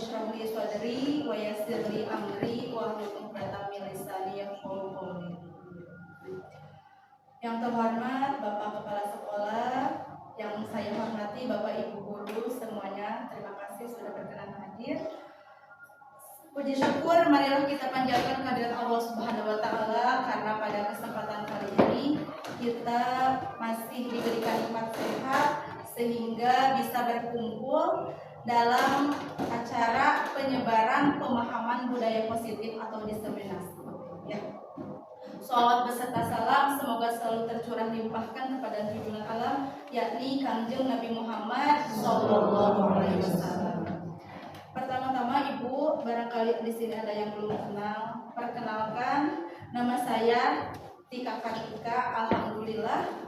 ishrah li sadri wa yassir li amri wahlul 'uqdatam min lisani yafqahu qawli. Yang terhormat Bapak Kepala Sekolah, yang saya hormati Bapak Ibu guru semuanya, terima kasih sudah berkenan hadir. Puji syukur marilah kita panjatkan kehadirat Allah Subhanahu wa taala karena pada kesempatan kali ini kita masih diberikan nikmat sehat sehingga bisa berkumpul dalam acara penyebaran pemahaman budaya positif atau diseminasi. Ya. Shalawat beserta salam semoga selalu tercurah limpahkan kepada junjungan alam, yakni Kanjeng Nabi Muhammad Sallallahu Alaihi Wasallam. Pertama-tama Ibu, barangkali di sini ada yang belum kenal. Perkenalkan, nama saya Tika Kartika. Alhamdulillah,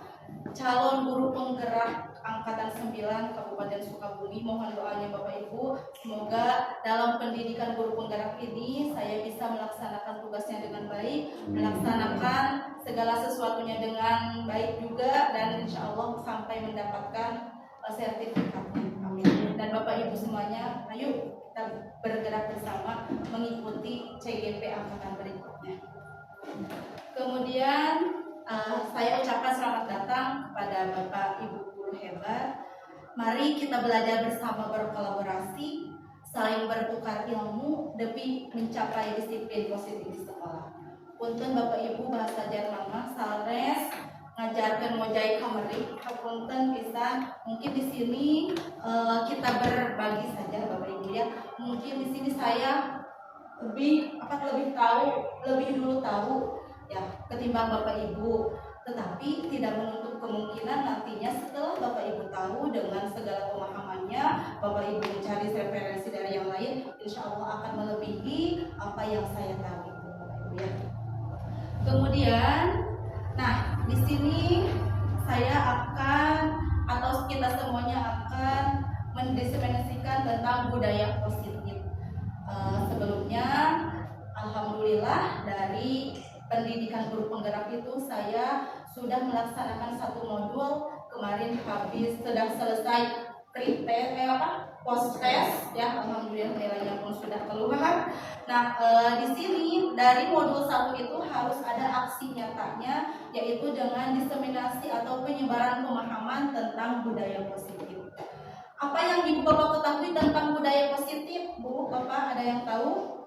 calon guru penggerak Angkatan 9 Kabupaten Sukabumi. Mohon doanya Bapak Ibu, semoga dalam pendidikan guru penggerak ini saya bisa melaksanakan tugasnya dengan baik, melaksanakan segala sesuatunya dengan baik juga, dan insya Allah sampai mendapatkan sertifikatnya. Amin. Dan Bapak Ibu semuanya, ayo kita bergerak bersama mengikuti CGP angkatan berikutnya. Kemudian saya ucapkan selamat datang kepada Bapak Ibu guru hebat. Mari kita belajar bersama, berkolaborasi, saling bertukar ilmu demi mencapai disiplin positif di sekolah. Punten Bapak Ibu bahasa Jerman mah salres ngajarkan mojai kameri, punten pisan. Mungkin di sini kita berbagi saja Bapak Ibu ya. Mungkin di sini saya lebih dulu tahu ya ketimbang Bapak Ibu. Tetapi tidak menutup kemungkinan nantinya setelah Bapak Ibu tahu dengan segala pemahamannya, Bapak Ibu mencari referensi dari yang lain, insya Allah akan melebihi apa yang saya tahu itu Bapak Ibu ya. Kemudian, nah di sini saya akan atau kita semuanya akan mendiseminasikan tentang budaya positif. Sebelumnya, alhamdulillah dari pendidikan guru penggerak itu saya sudah melaksanakan satu modul kemarin sudah selesai post test ya, alhamdulillah nilainya pun sudah keluar. Nah di sini dari modul 1 itu harus ada aksi nyatanya, yaitu dengan diseminasi atau penyebaran pemahaman tentang budaya positif. Apa yang Ibu Bapak ketahui tentang budaya positif? Bu Bapak ada yang tahu?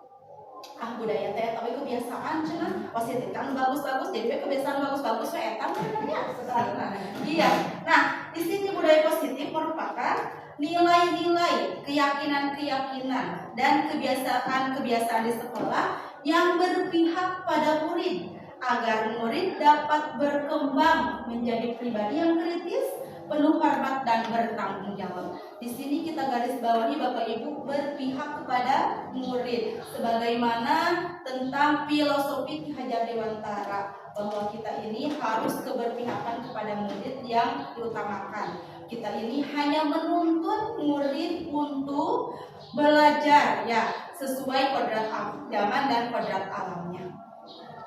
Budaya teh tapi kebiasaan cenah positif kan bagus-bagus, jadi kebiasaan bagus-bagus eta ya sebenarnya. Iya. Nah, di sini budaya positif merupakan nilai-nilai, keyakinan-keyakinan dan kebiasaan-kebiasaan di sekolah yang berpihak pada murid agar murid dapat berkembang menjadi pribadi yang kritis, penuh hormat dan bertanggung jawab. Di sini kita garis bawahi Bapak Ibu berpihak kepada murid, sebagaimana tentang filosofi Ki Hajar Dewantara bahwa kita ini harus keberpihakan kepada murid yang diutamakan. Kita ini hanya menuntun murid untuk belajar ya sesuai kodrat zaman dan kodrat alamnya.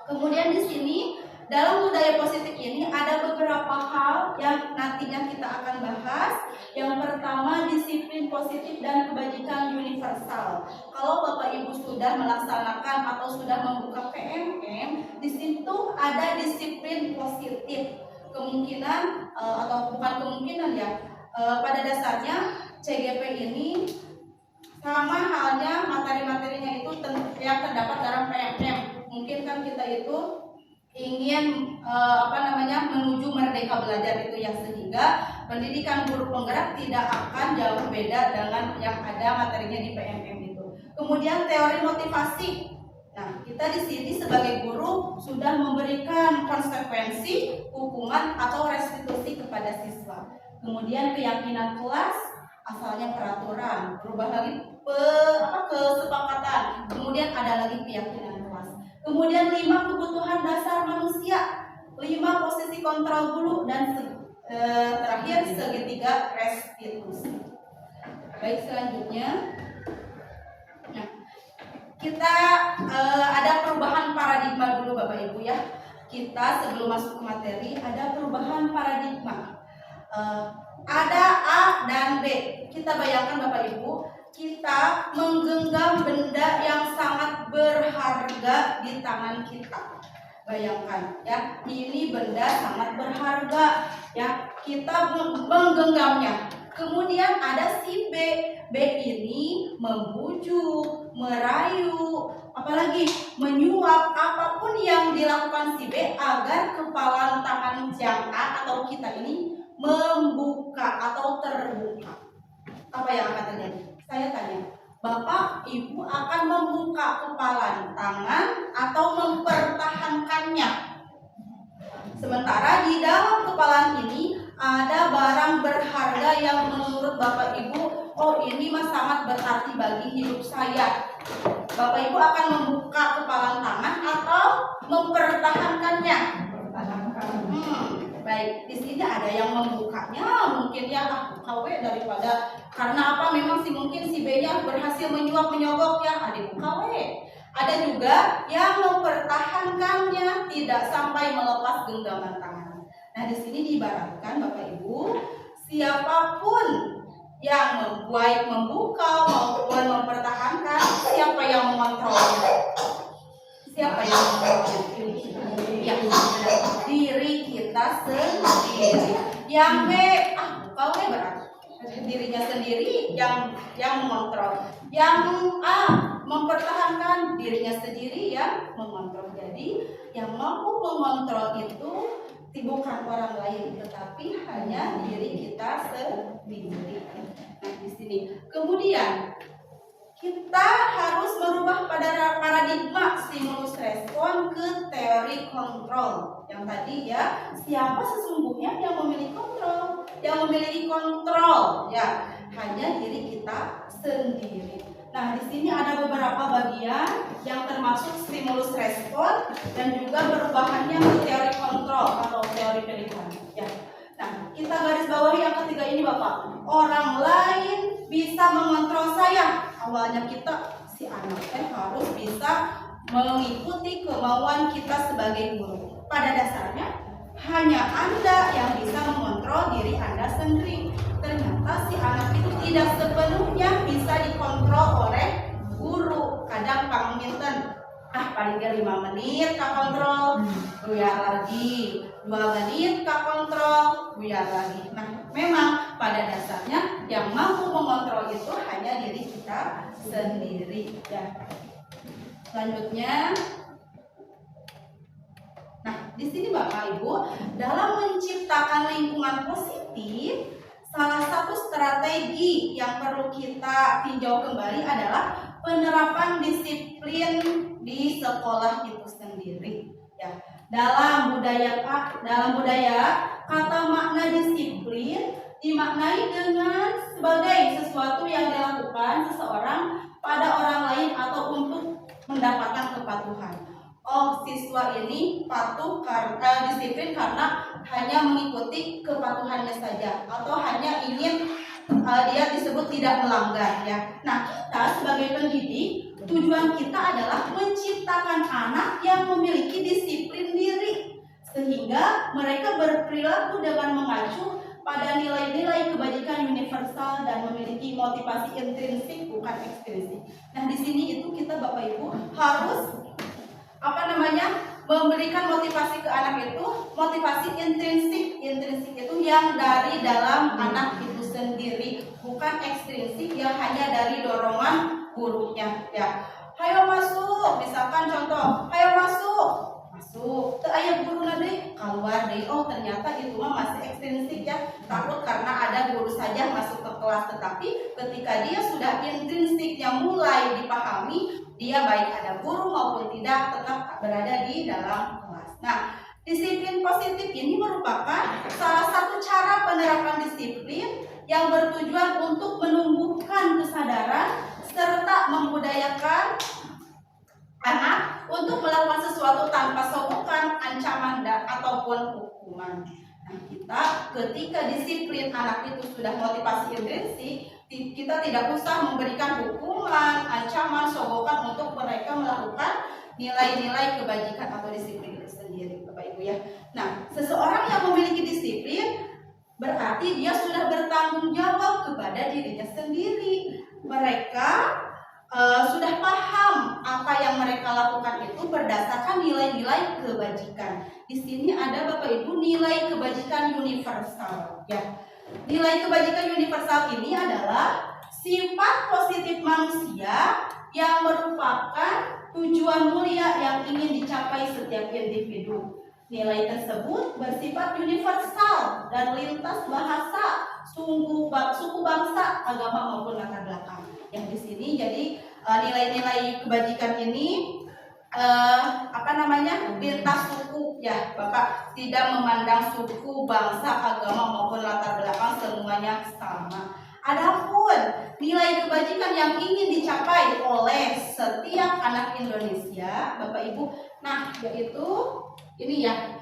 Kemudian di sini dalam budaya positif ini ada beberapa hal yang nantinya kita akan bahas. Yang pertama, disiplin positif dan kebajikan universal. Kalau Bapak Ibu sudah melaksanakan atau sudah membuka PMM, di situ ada disiplin positif. Kemungkinan atau bukan kemungkinan ya, pada dasarnya CGP ini sama halnya materi-materinya itu yang terdapat dalam PMM. Mungkin kan kita itu ingin menuju merdeka belajar itu ya, sehingga pendidikan guru penggerak tidak akan jauh beda dengan yang ada materinya di PMM itu. Kemudian teori motivasi. Nah, kita di sini sebagai guru sudah memberikan konsekuensi, hukuman atau restitusi kepada siswa. Kemudian keyakinan kelas, asalnya peraturan, berubah lagi kesepakatan. Kemudian ada lagi keyakinan kelas. Kemudian 5 kebutuhan dasar manusia, 5 posisi kontrol dulu, dan terakhir segitiga restitusi. Baik, selanjutnya, nah, kita ada perubahan paradigma dulu Bapak Ibu ya. Kita sebelum masuk ke materi ada perubahan paradigma. Ada A dan B. Kita bayangkan Bapak Ibu, kita menggenggam benda yang sangat berharga di tangan kita. Bayangkan ya, ini benda sangat berharga ya, kita menggenggamnya. Kemudian ada si B. B ini membujuk, merayu, apalagi menyuap, apapun yang dilakukan si B agar kepala tangan yang A atau kita ini membuka atau terbuka. Apa yang akan terjadi? Saya tanya, Bapak Ibu akan membuka kepala tangan atau mempertahankannya? Sementara di dalam kepala ini ada barang berharga yang menurut Bapak Ibu, oh ini mah sangat berarti bagi hidup saya. Bapak Ibu akan membuka kepala tangan atau mempertahankannya? Baik, di sini ada yang membukanya, mungkin ya KW daripada karena apa? Memang mungkin si B-nya berhasil menyuap menyogok ya, dibuka we. Ada juga yang mempertahankannya tidak sampai melepas genggaman tangan. Nah, di sini diibaratkan Bapak Ibu, siapapun yang baik membuka maupun mempertahankan, siapa yang mengontrolnya? Siapa yang mengontrolnya? Ya, diri kita sendiri. Yang B, buka we berarti dirinya sendiri yang mengontrol. Yang A mempertahankan dirinya sendiri yang mengontrol. Jadi yang mampu mengontrol itu bukan orang lain, tetapi hanya diri kita sendiri. Nah, di sini. Kemudian kita harus merubah pada paradigma stimulus respon ke teori kontrol. Yang tadi ya, siapa sesungguhnya yang memiliki kontrol? Yang memiliki kontrol ya hanya diri kita sendiri. Nah, di sini ada beberapa bagian yang termasuk stimulus respon dan juga perubahannya ke teori kontrol atau teori pilihan. Ya. Nah, kita garis bawahi yang ketiga ini Bapak. Orang lain bisa mengontrol saya. Awalnya kita si anak harus bisa mengikuti kemauan kita sebagai guru. Pada dasarnya hanya Anda yang bisa mengontrol diri Anda sendiri. Ternyata si anak itu tidak sepenuhnya bisa dikontrol oleh guru. Kadang pangminten paling 5 menit Kak kontrol, buyar lagi 2 menit Kak kontrol, buyar lagi. Nah, memang pada dasarnya yang mampu mengontrol itu hanya diri kita sendiri ya. Selanjutnya, nah di sini Bapak Ibu, dalam menciptakan lingkungan positif, salah satu strategi yang perlu kita tinjau kembali adalah penerapan disiplin di sekolah itu sendiri. Ya, dalam budaya kata makna disiplin dimaknai dengan sebagai sesuatu yang dilakukan seseorang pada orang lain atau untuk mendapatkan kepatuhan. Oh, siswa ini patuh karena disiplin karena hanya mengikuti kepatuhannya saja atau hanya ingin dia disebut tidak melanggar ya. Nah, kita sebagai pendidik tujuan kita adalah menciptakan anak yang memiliki disiplin diri sehingga mereka berperilaku dengan mengacu pada nilai-nilai kebajikan universal dan memiliki motivasi intrinsik bukan ekstrinsik. Nah, di sini itu kita Bapak Ibu harus memberikan motivasi ke anak itu, motivasi intrinsik. Intrinsik itu yang dari dalam anak itu sendiri, bukan ekstrinsik yang hanya dari dorongan gurunya ya. Hayo masuk, misalkan contoh, hayo masuk. Ayah guru nanti keluar deh. Oh, ternyata itu mah masih ekstrinsik ya. Takut karena ada guru saja masuk ke kelas, tetapi ketika dia sudah intrinsik yang mulai dipahami, dia baik ada guru maupun tidak tetap berada di dalam kelas. Nah, disiplin positif ini merupakan salah satu cara penerapan disiplin yang bertujuan untuk menumbuhkan kesadaran serta membudayakan anak untuk melakukan sesuatu tanpa sogokan, ancaman ataupun hukuman. Nah, kita ketika disiplin anak itu sudah motivasi intrinsik, kita tidak usah memberikan hukuman, ancaman, sogokan untuk mereka melakukan nilai-nilai kebajikan atau disiplin itu sendiri, Bapak Ibu ya. Nah, seseorang yang memiliki disiplin berarti dia sudah bertanggung jawab kepada dirinya sendiri. mereka sudah paham apa yang mereka lakukan itu berdasarkan nilai-nilai kebajikan. Di sini ada Bapak Ibu nilai kebajikan universal ya. Nilai kebajikan universal ini adalah sifat positif manusia yang merupakan tujuan mulia yang ingin dicapai setiap individu. Nilai tersebut bersifat universal dan lintas bahasa, suku bangsa, agama maupun latar belakang. Yang di sini jadi nilai-nilai kebajikan ini lintas suku ya Bapak, tidak memandang suku, bangsa, agama maupun latar belakang, semuanya sama. Adapun nilai kebajikan yang ingin dicapai oleh setiap anak Indonesia Bapak Ibu, nah yaitu ini ya,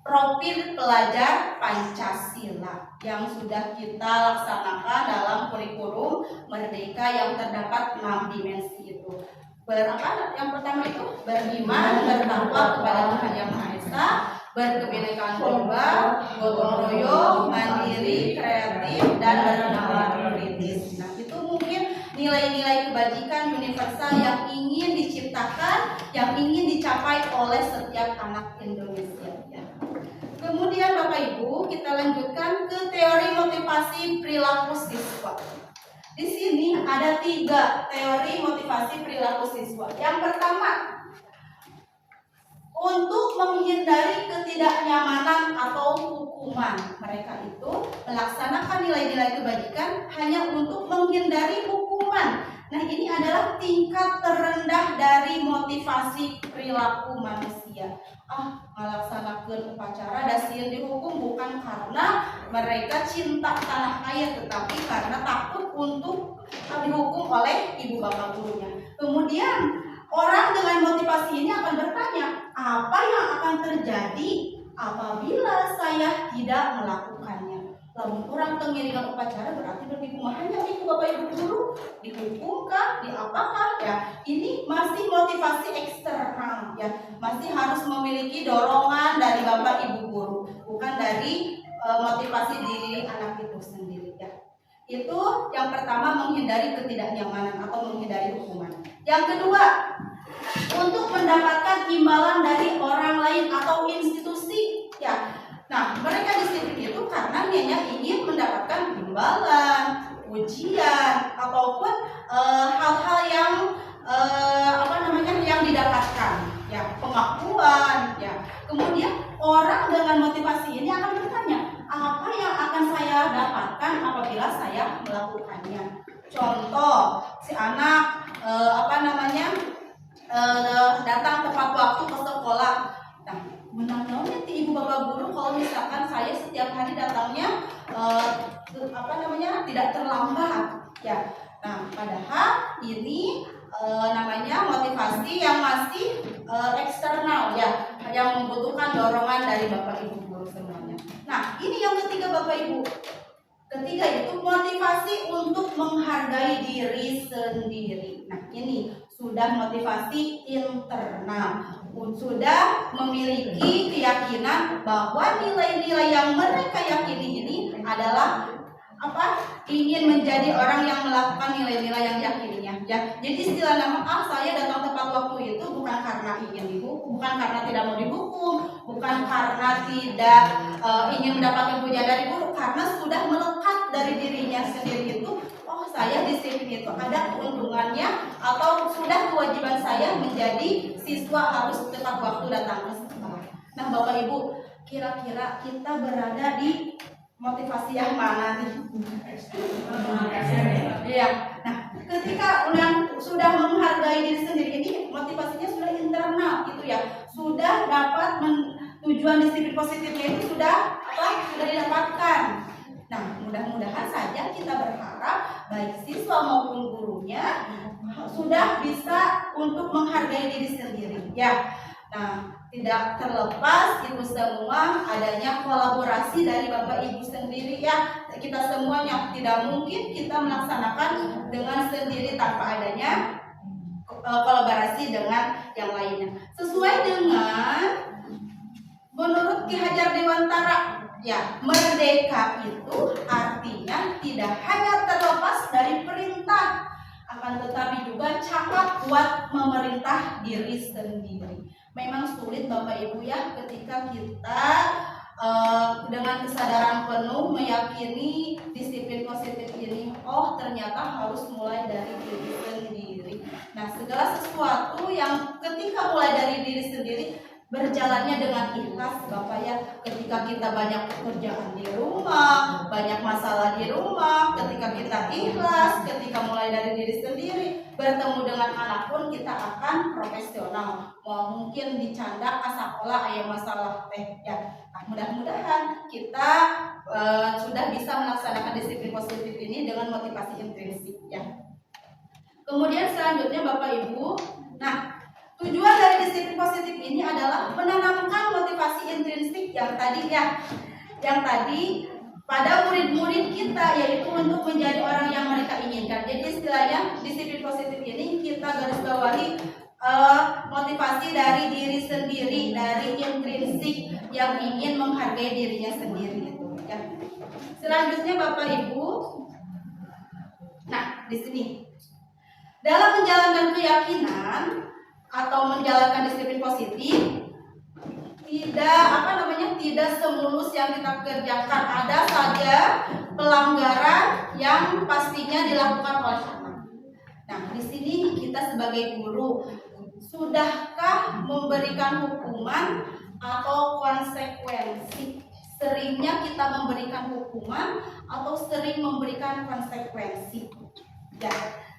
profil pelajar Pancasila yang sudah kita laksanakan dalam kurikulum Merdeka yang terdapat 6 dimensi itu. Yang pertama itu beriman, bertakwa kepada Tuhan Yang Maha Esa, berkebinekaan tunggal, gotong royong, mandiri, kreatif, dan bernalar kritis. Nah, itu mungkin nilai-nilai kebajikan universal yang ingin diciptakan, yang ingin dicapai oleh setiap anak Indonesia. Ya. Kemudian Bapak Ibu, kita lanjutkan ke teori motivasi perilaku siswa. Di sini ada 3 teori motivasi perilaku siswa. Yang pertama, untuk menghindari ketidaknyamanan atau hukuman. Mereka itu melaksanakan nilai-nilai kebajikan hanya untuk menghindari hukuman. Nah, ini adalah tingkat terendah dari motivasi perilaku manusia. Melaksanakan upacara dasieun dihukum bukan karena mereka cinta tanah air, tetapi karena takut untuk dihukum oleh ibu bapak gurunya. Kemudian orang dengan motivasi ini akan bertanya, apa yang akan terjadi apabila saya tidak melakukannya? Lamun kurang pengiringan upacara berarti berkumahannya itu Bapak Ibu guru, dihukumkah, diapakah ya? Ini masih motivasi eksternal ya, masih harus memiliki dorongan dari Bapak Ibu guru, bukan dari motivasi diri anak itu sendiri ya. Itu yang pertama, menghindari ketidaknyamanan atau menghindari hukuman. Yang kedua, untuk mendapatkan imbalan dari orang lain atau institusi ya. Nah, mereka disiplin itu karena hanya ingin mendapatkan imbalan, ujian ataupun hal-hal yang yang didapatkan ya, pengakuan ya. Kemudian orang dengan motivasi ini akan bertanya, apa yang akan saya dapatkan apabila saya melakukannya? Contoh, si anak datang tepat waktu ke sekolah. Nah, menangnya ibu bapak guru kalau misalkan saya setiap hari datangnya tidak terlambat ya. Nah, padahal ini motivasi yang masih eksternal ya, yang membutuhkan dorongan dari bapak ibu guru semuanya. Nah, ini yang ketiga Bapak Ibu. Ketiga itu motivasi untuk menghargai diri sendiri. Nah, ini sudah motivasi internal, sudah memiliki keyakinan bahwa nilai-nilai yang mereka yakini ini adalah ingin menjadi orang yang melakukan nilai-nilai yang yakininya ya. Jadi istilah saya datang tepat waktu itu bukan karena ingin dihukum, bukan karena tidak mau dihukum, bukan karena tidak ingin mendapatkan pujian dari guru, karena sudah melekat dari dirinya sendiri itu, saya disiplin itu ada keuntungannya, atau sudah kewajiban saya menjadi siswa harus tepat waktu datang ke sekolah. Nah Bapak Ibu, kira-kira kita berada di motivasi yang mana nih? Iya. Nah, ketika sudah menghargai diri sendiri ini, motivasinya sudah internal gitu ya, sudah dapat tujuan disiplin positifnya itu sudah didapatkan. Nah, mudah-mudahan saja kita berharap baik siswa maupun gurunya sudah bisa untuk menghargai diri sendiri ya. Nah, tidak terlepas itu semua adanya kolaborasi dari Bapak Ibu sendiri ya. Kita semuanya tidak mungkin kita melaksanakan dengan sendiri tanpa adanya kolaborasi dengan yang lainnya. Sesuai dengan menurut Ki Hajar Dewantara ya, merdeka itu artinya tidak hanya terlepas dari perintah, akan tetapi juga sangat kuat memerintah diri sendiri. Memang sulit Bapak Ibu ya ketika kita dengan kesadaran penuh meyakini disiplin positif ini, oh ternyata harus mulai dari diri sendiri. Nah, segala sesuatu yang ketika mulai dari diri sendiri berjalannya dengan ikhlas Bapak ya. Ketika kita banyak pekerjaan di rumah, banyak masalah di rumah, ketika kita ikhlas, ketika mulai dari diri sendiri, bertemu dengan anak pun kita akan profesional. Mungkin dicanda sekolah ayam masalah teh ya. Nah, mudah-mudahan kita sudah bisa melaksanakan disiplin positif ini dengan motivasi intrinsik ya. Kemudian selanjutnya Bapak Ibu, nah tujuan dari disiplin positif ini adalah menanamkan motivasi intrinsik yang tadi ya, yang tadi pada murid-murid kita, yaitu untuk menjadi orang yang mereka inginkan. Jadi istilahnya disiplin positif ini kita garis bawahi motivasi dari diri sendiri, dari intrinsik yang ingin menghargai dirinya sendiri itu ya. Selanjutnya Bapak Ibu, nah di sini dalam menjalankan keyakinan atau menjalankan disiplin positif, tidak semulus yang kita kerjakan. Ada saja pelanggaran yang pastinya dilakukan oleh anak. Nah, di sini kita sebagai guru, sudahkah memberikan hukuman atau konsekuensi? Seringnya kita memberikan hukuman atau sering memberikan konsekuensi. Ya,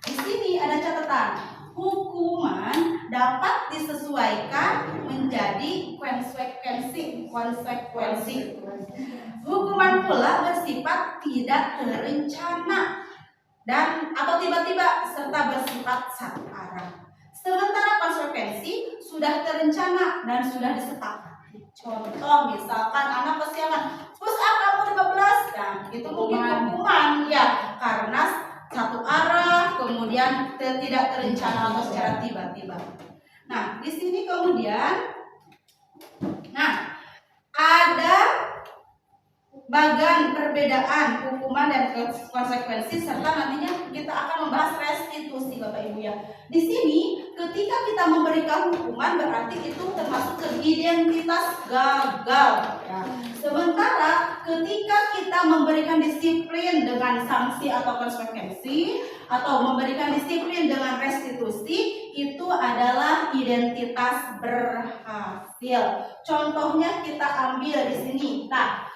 di sini ada catatan. Hukuman dapat disesuaikan menjadi konsekuensi. Hukuman pula bersifat tidak terencana dan atau tiba-tiba serta bersifat satu arah. Sementara konsekuensi sudah terencana dan sudah disepakati. Contoh misalkan anak kesiangan, push up kamu 15, nah itu mungkin hukuman ya, karena satu arah, kemudian tidak terencana atau secara tiba-tiba. Nah, di sini kemudian, nah ada bagan perbedaan hukuman dan konsekuensi serta nantinya kita akan membahas restitusi Bapak Ibu ya. Di sini ketika kita memberikan hukuman berarti itu termasuk ke identitas gagal ya. Sementara ketika kita memberikan disiplin dengan sanksi atau konsekuensi atau memberikan disiplin dengan restitusi, itu adalah identitas berhasil. Contohnya kita ambil di sini. Nah,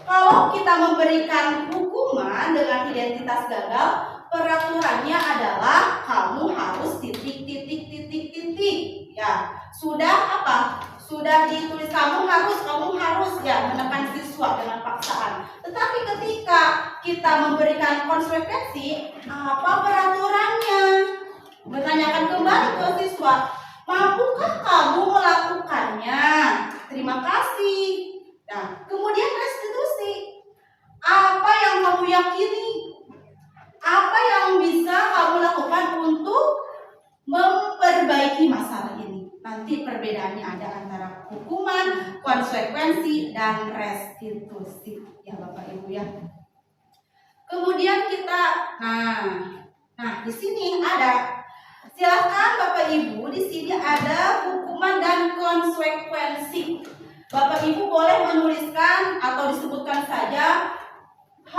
kalau kita memberikan hukuman dengan identitas gagal, peraturannya adalah kamu harus titik ya. Sudah apa? Sudah ditulis kamu harus ya menekan siswa dengan paksaan. Tetapi ketika kita memberikan konsekuensi, apa peraturannya? Menanyakan kembali ke siswa, mampukah kamu melakukannya? Terima kasih. Nah, kemudian restitusi. Apa yang kamu yakini? Apa yang bisa kamu lakukan untuk memperbaiki masalah ini? Nanti perbedaannya ada antara hukuman, konsekuensi, dan restitusi. Ya Bapak Ibu ya. Kemudian kita, nah di sini ada. Silakan Bapak Ibu, di sini ada hukuman dan konsekuensi. Bapak Ibu boleh menuliskan atau disebutkan saja H.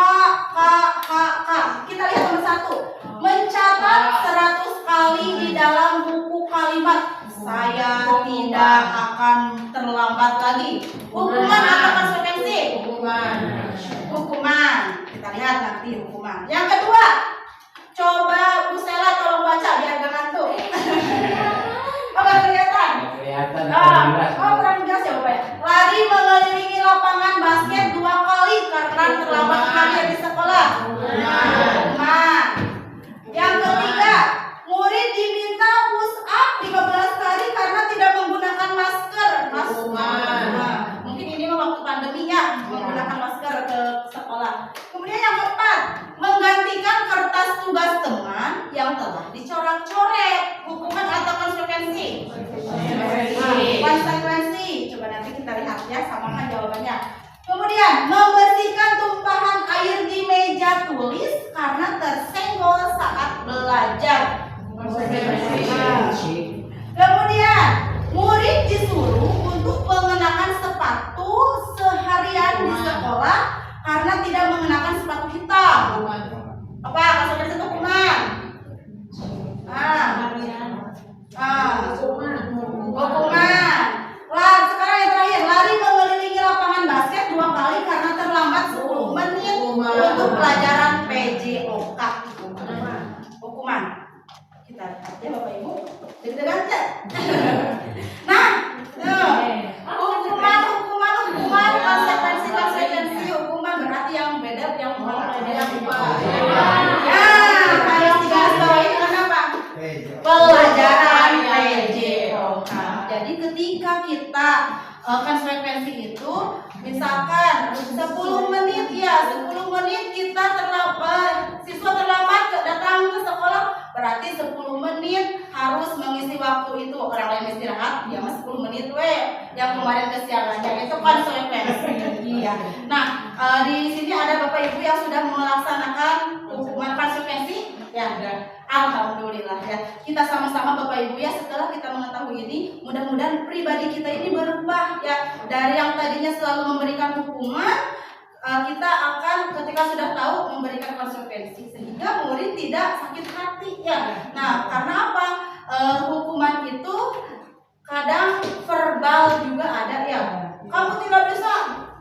Kita lihat nomor 1. Mencatat 100 kali di dalam buku kalimat. Saya tidak akan terlambat lagi. Hukuman atau konsekuensi? Hukuman. Kita lihat nanti hukuman. Yang kedua, coba Bu Sela tolong baca biar gak ngantuk. Oh, gak kelihatan? Kurang jelas ya Bapak ya. Lari mengelilingi lapangan basket 2 kali karena terlambat hadir di sekolah. Hukuman. Yang ketiga, murid diminta push up 15 kali karena tidak menggunakan masker. Mungkin ini waktu pandemi ya, menggunakan masker ke sekolah. Kemudian yang keempat, menggantikan kertas tugas teman yang telah dicoret-coret. Hukuman atau konsekuensi? Konsekuensi. Coba nanti kita lihat ya, samakan jawabannya. Kemudian membersihkan tumpahan air di meja tulis karena tersenggol saat belajar. Kemudian murid disuruh untuk mengenakan sepatu seharian di sekolah karena tidak mengenakan sepatu hitam. Apa? Kasih itu hukuman. Hukuman. Lah, sekarang yang terakhir, lari mengelilingi lapangan basket 2 kali karena terlambat 10 menit untuk pelajaran PJOK. Hukuman. Kita lihat ya Bapak Ibu. Deg-degan enggak? Nah, hukuman, konsekuensi hukuman berarti yang beda yang harus digarisbawahi kenapa? Pelajaran PJOK. Jadi ketika kita konsekuensi itu misalkan 10 menit kita terlambat, siswa terlambat datang ke sekolah, berarti 10 menit harus mengisi waktu itu. Orang lain istirahat, dia mah 10 menit yang kemarin kesiangannya itu konsekuensi. Iya. Nah, di sini ada Bapak Ibu yang sudah melaksanakan hukuman konsekuensi. Ya, alhamdulillah ya. Kita sama-sama Bapak Ibu ya, setelah kita mengetahui ini, mudah-mudahan pribadi kita ini berubah ya. Dari yang tadinya selalu memberikan hukuman, kita akan ketika sudah tahu memberikan konsekuensi sehingga murid tidak sakit hati ya. Nah, karena apa? Hukuman itu kadang verbal juga ada ya. Kamu tidak bisa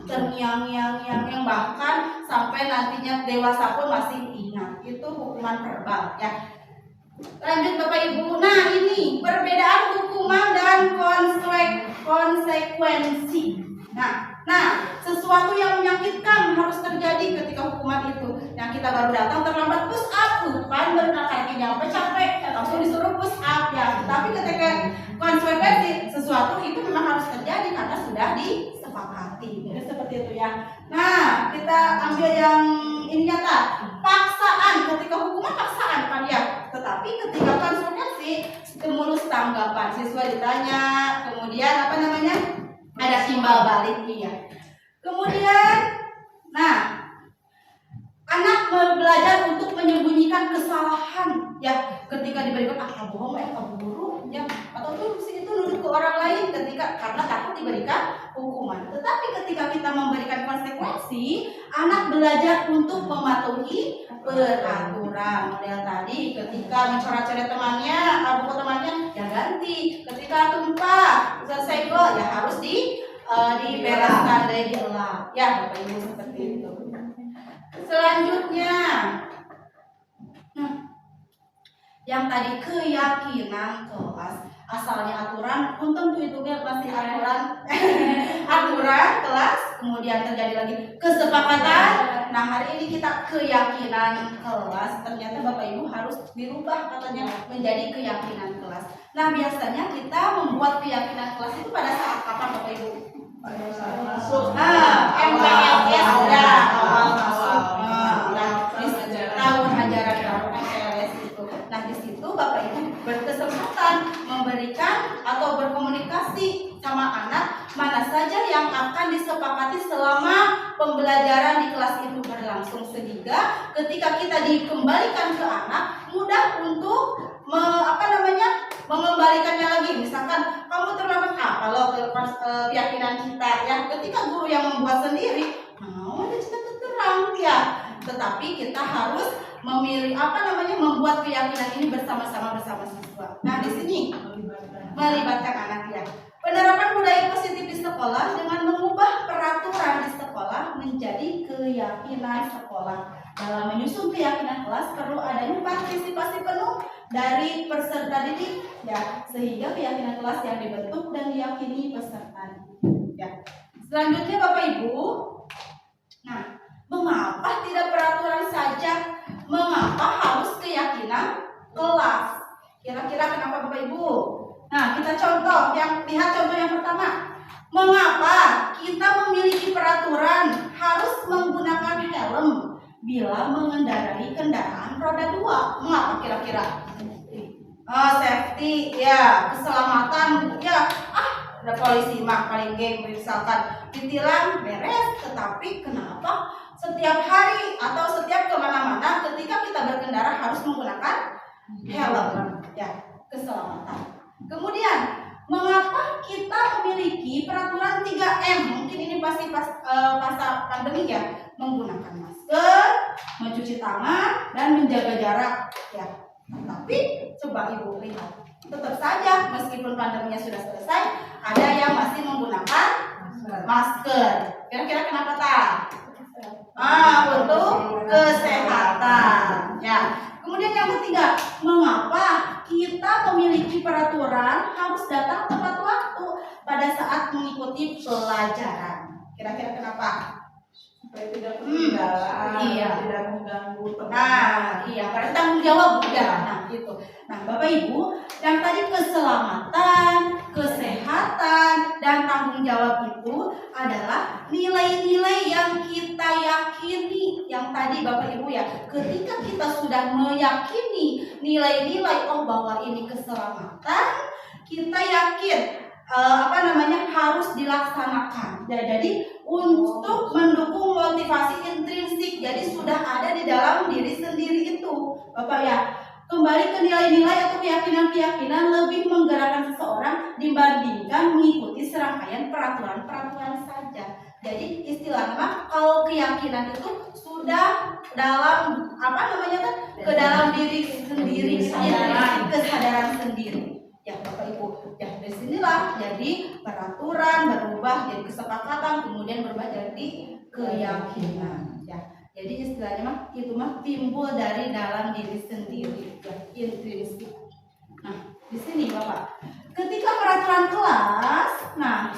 terngiang-ngiang bahkan sampai nantinya dewasa pun masih ingat. Itu hukuman verbal ya. Lanjut Bapak Ibu. Nah, ini perbedaan hukuman dan konsekuensi. Nah, sesuatu yang menyakitkan harus terjadi ketika hukuman itu. Yang kita baru datang terlambat push up, lupa kaki nyampe capek, langsung disuruh push up ya. Tapi ketika konsekuensi, sesuatu itu memang harus terjadi karena sudah disepakati. Jadi seperti itu ya. Nah, kita ambil yang ini nyata. Paksaan, ketika hukuman paksaan kan ya. Tetapi ketika konsekuensi, stimulus tanggapan. Siswa ditanya, kemudian apa namanya? Ada timbal balik iya. Kemudian, nah, anak belajar untuk menyembunyikan kesalahan ya ketika diberikan bohong kaburu ya atau tuh itu nuduh ke orang lain karena takut diberikan hukuman. Tetapi ketika kita memberikan konsekuensi, anak belajar untuk mematuhi peraturan. Model tadi ketika mencoret-coret temannya, buku temannya ya ganti. Ketika tumpah selesai gol ya harus dibereskan dari dielap. Ya Bapak Ibu seperti itu. Selanjutnya, yang tadi keyakinan kelas, asalnya aturan, tentu itu masih aturan kelas, kemudian terjadi lagi kesepakatan. Nah hari ini kita keyakinan kelas, ternyata Bapak Ibu harus dirubah katanya menjadi keyakinan kelas. Nah biasanya kita membuat keyakinan kelas itu pada saat kapan Bapak Ibu? Pada saat masuk. MPLS ya awal masuk. Tahun ajaran baru MPLS itu. Nah di situ Bapak Ibu berkesempatan memberikan atau berkomunikasi sama anak mana saja yang akan disepakati selama pembelajaran di kelas itu berlangsung, sehingga ketika kita dikembalikan ke anak mudah untuk mengembalikannya lagi. Misalkan kamu terlambat kalau keyakinan kita ya ketika guru yang membuat sendiri ada cerita terang ya, tetapi kita harus memilih membuat keyakinan ini bersama-sama bersama siswa. Nah di sini melibatkan anak ya. Penerapan budaya positif di sekolah dengan mengubah peraturan di sekolah menjadi keyakinan sekolah. Dalam menyusun keyakinan kelas perlu adanya partisipasi penuh dari peserta didik ya, sehingga keyakinan kelas yang dibentuk dan diyakini peserta ya. Selanjutnya Bapak Ibu, nah mengapa tidak peraturan saja? Mengapa harus keyakinan kelas? Kira-kira kenapa Bapak Ibu? Nah, kita lihat contoh yang pertama. Mengapa kita memiliki peraturan harus menggunakan helm bila mengendarai kendaraan roda 2? Mengapa kira-kira? Safety, ya, keselamatan, ya. Ada polisi mah paling geng misalkan ditilang beres, tetapi kenapa setiap hari atau setiap kemana-mana ketika kita berkendara harus menggunakan helm? Ya. keselamatan. Kemudian, mengapa kita memiliki peraturan 3M? Mungkin ini pasti masa pandemi ya, menggunakan masker, mencuci tangan, dan menjaga jarak ya. Tapi coba Ibu lihat, tetap saja meskipun pandeminya sudah selesai, ada yang masih menggunakan masker. Kira-kira kenapa tak? Untuk kesehatan ya. Kemudian yang ketiga, mengapa kita memiliki peraturan harus datang tepat waktu pada saat mengikuti pelajaran? Kira-kira kenapa? Supaya tidak ketinggalan, Iya. tidak mengganggu teman. Nah, iya, karena tanggung jawab ya. Nah, itu. Nah, Bapak Ibu, yang tadi keselamatan, kesehatan, dan tanggung jawab itu adalah nilai-nilai yang kita yakini. Yang tadi Bapak Ibu ya, ketika kita sudah meyakini nilai-nilai bahwa ini keselamatan, kita yakin harus dilaksanakan. Jadi untuk mendukung motivasi intrinsik, jadi sudah ada di dalam diri sendiri itu, Bapak ya. Kembali ke nilai-nilai atau keyakinan-keyakinan lebih menggerakkan seseorang dibandingkan mengikuti serangkaian peraturan-peraturan saja. Jadi istilahnya kalau keyakinan itu sudah dalam ke dalam diri sendiri, kesadaran sendiri. Ya Bapak Ibu, ya dari sinilah jadi peraturan berubah jadi kesepakatan, kemudian berubah jadi keyakinan. Ya, jadi istilahnya itu timbul dari dalam diri sendiri, ya, intrinsik. Nah, di sini Bapak, ketika peraturan kelas,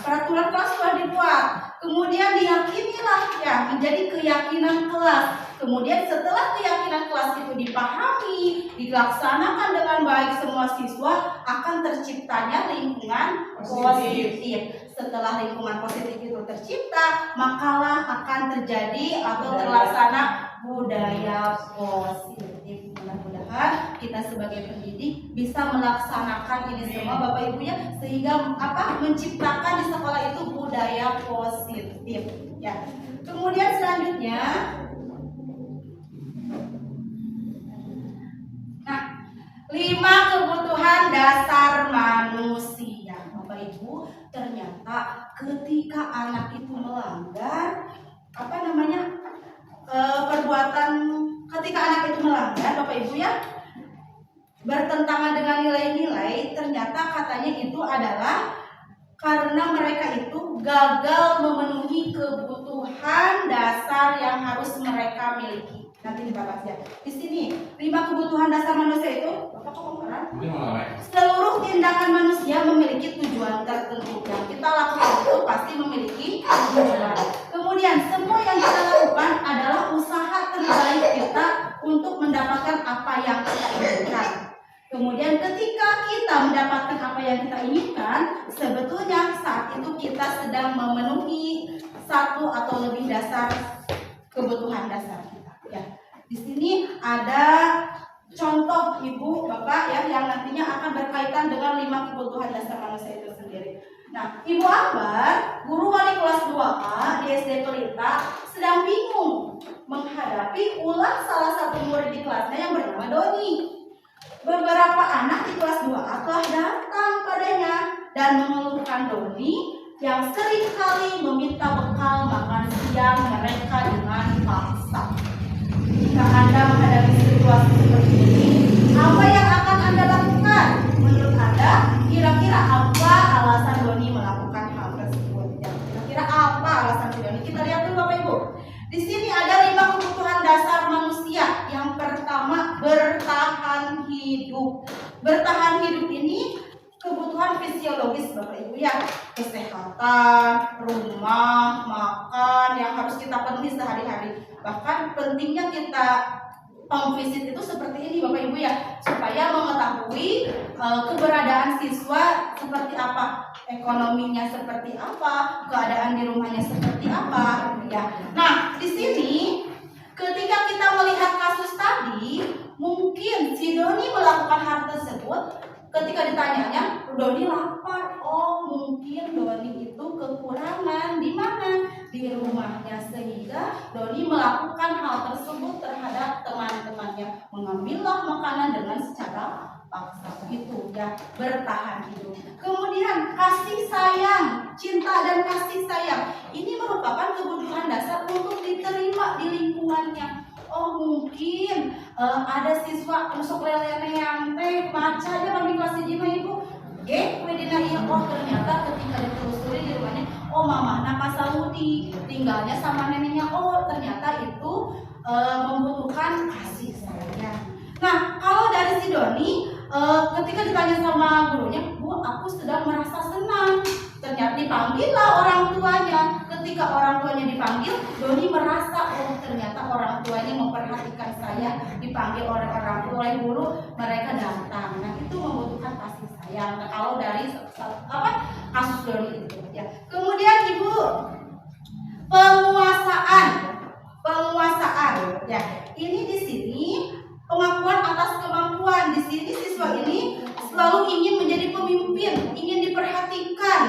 peraturan kelas sudah dibuat, kemudian diyakinilah ya menjadi keyakinan kelas. Kemudian setelah keyakinan kelas itu dipahami, dilaksanakan dengan baik semua siswa, akan terciptanya lingkungan positif. Setelah lingkungan positif itu tercipta, makalah akan terjadi atau terlaksana budaya positif. Mudah-mudahan kita sebagai pendidik bisa melaksanakan ini semua Bapak Ibu ya, sehingga menciptakan di sekolah itu budaya positif ya. Kemudian selanjutnya, 5 kebutuhan dasar manusia. Bapak Ibu, ternyata ketika anak itu melanggar perbuatan, ketika anak itu melanggar Bapak Ibu ya, bertentangan dengan nilai-nilai, ternyata katanya itu adalah karena mereka itu gagal memenuhi kebutuhan dasar yang harus mereka miliki. Nanti dibahas ya. Di sini 5 kebutuhan dasar manusia itu, seluruh tindakan manusia memiliki tujuan tertentu. Yang kita lakukan itu pasti memiliki tujuan. Kemudian semua yang kita lakukan adalah usaha terbaik kita untuk mendapatkan apa yang kita inginkan. Kemudian ketika kita mendapatkan apa yang kita inginkan, sebetulnya saat itu kita sedang memenuhi satu atau lebih dasar kebutuhan dasar kita. Ya, di sini ada contoh Ibu Bapak ya yang nantinya akan berkaitan dengan 5 kebutuhan dasar manusia itu sendiri. Nah, Ibu Ambar, guru wali kelas 2A di SD Pelita, sedang bingung menghadapi ulah salah satu murid di kelasnya yang bernama Doni. Beberapa anak di kelas 2A telah datang padanya dan mengeluhkan Doni yang seringkali meminta bekal makan siang mereka dengan paksa. Jika Anda menghadapi situasi seperti ini, apa yang akan Anda lakukan? Menurut Anda, kira-kira apa alasan Doni melakukan hal tersebut? Ya, kira-kira apa alasan Doni? Kita lihat dulu Bapak Ibu. Di sini ada 5 kebutuhan dasar manusia. Yang pertama, bertahan hidup. Bertahan hidup ini kebutuhan fisiologis Bapak Ibu ya. Kesehatan, rumah, makan yang harus kita penuhi sehari-hari. Bahkan pentingnya kita home visit itu seperti ini Bapak Ibu ya, supaya mengetahui keberadaan siswa seperti apa, ekonominya seperti apa, keadaan di rumahnya seperti apa ya. Nah, di sini ketika kita melihat kasus tadi, mungkin si Doni melakukan hal tersebut. Ketika ditanyanya, Doni lapar. Oh, mungkin Doni itu kekurangan di mana? Di rumahnya, sehingga Doni melakukan hal tersebut terhadap teman-temannya. Mengambillah makanan dengan secara paksa itu ya, bertahan hidup. Kemudian kasih sayang, cinta dan kasih sayang ini merupakan kebutuhan dasar untuk diterima di lingkungannya. Oh mungkin ada siswa masuk lelene yang maca aja kami kelas hiji mah ibu. Wedina iya, oh ternyata ketika ditelusuri di rumahnya, oh mama nak Saudi tinggalnya sama neneknya, oh ternyata itu membutuhkan kasih sayang. Nah kalau dari si Doni, ketika ditanya sama gurunya, Bu aku sedang merasa senang, ternyata dipanggil lah orang tuanya. Ketika orang tuanya dipanggil, Doni merasa oh ternyata orang tuanya memperhatikan saya, dipanggil oleh orang tua, oleh guru, mereka datang. Nah itu membutuhkan kasih sayang. Nah, kalau dari kasus Doni itu ya. Kemudian ibu, penguasaan ya. Ini di sini pengakuan atas kemampuan. Di sini siswa ini selalu ingin menjadi pemimpin, ingin diperhatikan,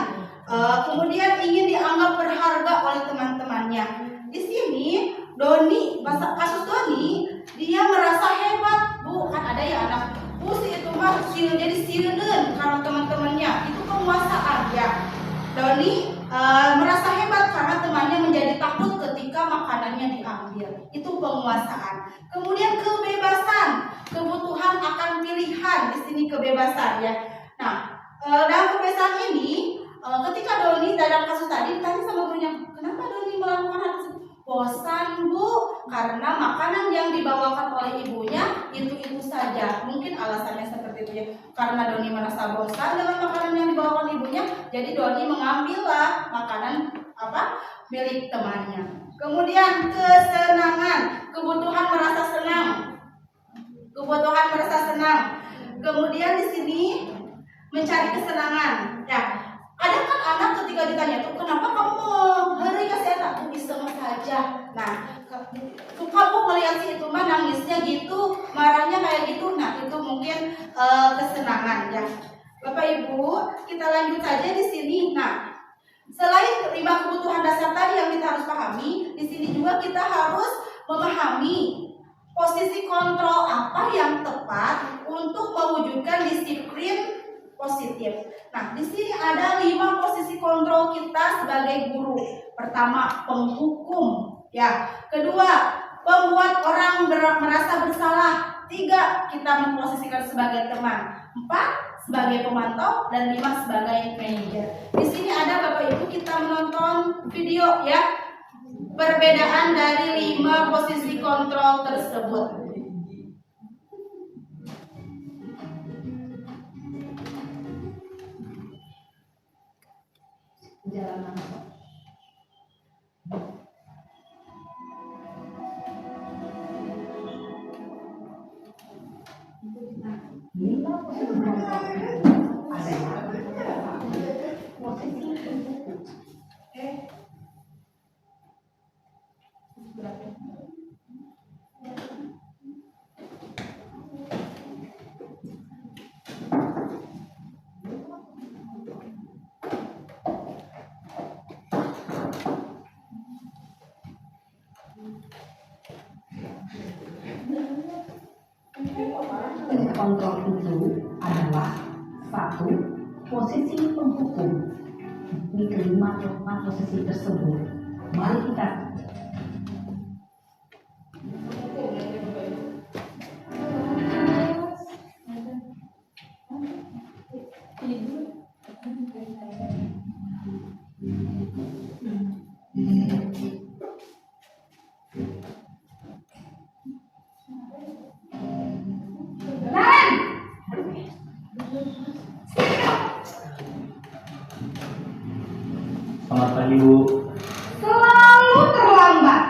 kemudian ingin dianggap berharga oleh teman-temannya. Di sini Doni, kasus Doni, dia merasa hebat, Bu. Kan ada ya anak, Bu si itu mah jadi silden karena teman-temannya. Itu penguasaan ya. Doni merasa hebat karena temannya menjadi takut ketika makanannya diambil. Itu penguasaan. Kemudian kebebasan, kebutuhan akan pilihan. Di sini kebebasan ya. Nah, dalam kebebasan ini, ketika Doni dalam kasus tadi ditanya sama gurunya, kenapa Doni melakukan hal tersebut? Bosan Bu, karena makanan yang dibawakan oleh ibunya itu saja. Mungkin alasannya seperti itu ya. Karena Doni merasa bosan dengan makanan yang dibawakan ibunya, jadi Doni mengambillah makanan milik temannya. Kemudian kesenangan, kebutuhan merasa senang. Kemudian di sini mencari kesenangan. Ya, ada kan anak ketika ditanya tuh, kenapa kamu hari kasih anak iseng saja. Nah, kamu melihat si itu mah nangisnya gitu, marahnya kayak gitu. Nah, itu mungkin kesenangan ya. Bapak Ibu, kita lanjut saja di sini. Nah, selain 5 kebutuhan dasar tadi yang kita harus pahami, di sini juga kita harus memahami posisi kontrol apa yang tepat untuk mewujudkan disiplin positif. Nah, di sini ada 5 posisi kontrol kita sebagai guru. Pertama, penghukum, ya. Kedua, membuat orang merasa bersalah. 3, kita memposisikan sebagai teman. 4, sebagai pemantau, dan 5 sebagai manajer. Di sini ada Bapak Ibu, kita menonton video ya. Perbedaan dari 5 posisi kontrol tersebut. Jalan langsung. Kontrol itu adalah 1. Posisi penghukum. Ini kelima posisi tersebut. Mari kita Selamat pagi Bu. selalu terlambat.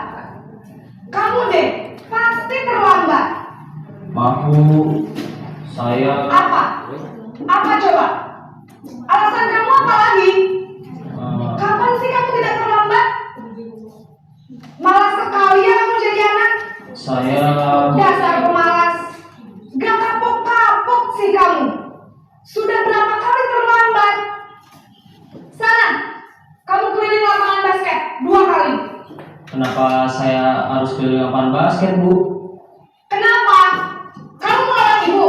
Kamu deh pasti terlambat. Maaf Bu, saya Apa? Apa coba? Alasan kamu apa lagi? Kapan sih kamu tidak terlambat? Malas sekali ya kamu jadi anak. saya Dasar pemalas. Gak kapok-kapok sih kamu. Sudah berapa kali terlambat? Sana, kamu keliling lapangan basket 2 kali. Kenapa saya harus keliling lapangan basket Bu? Kenapa? Kamu melawan ibu.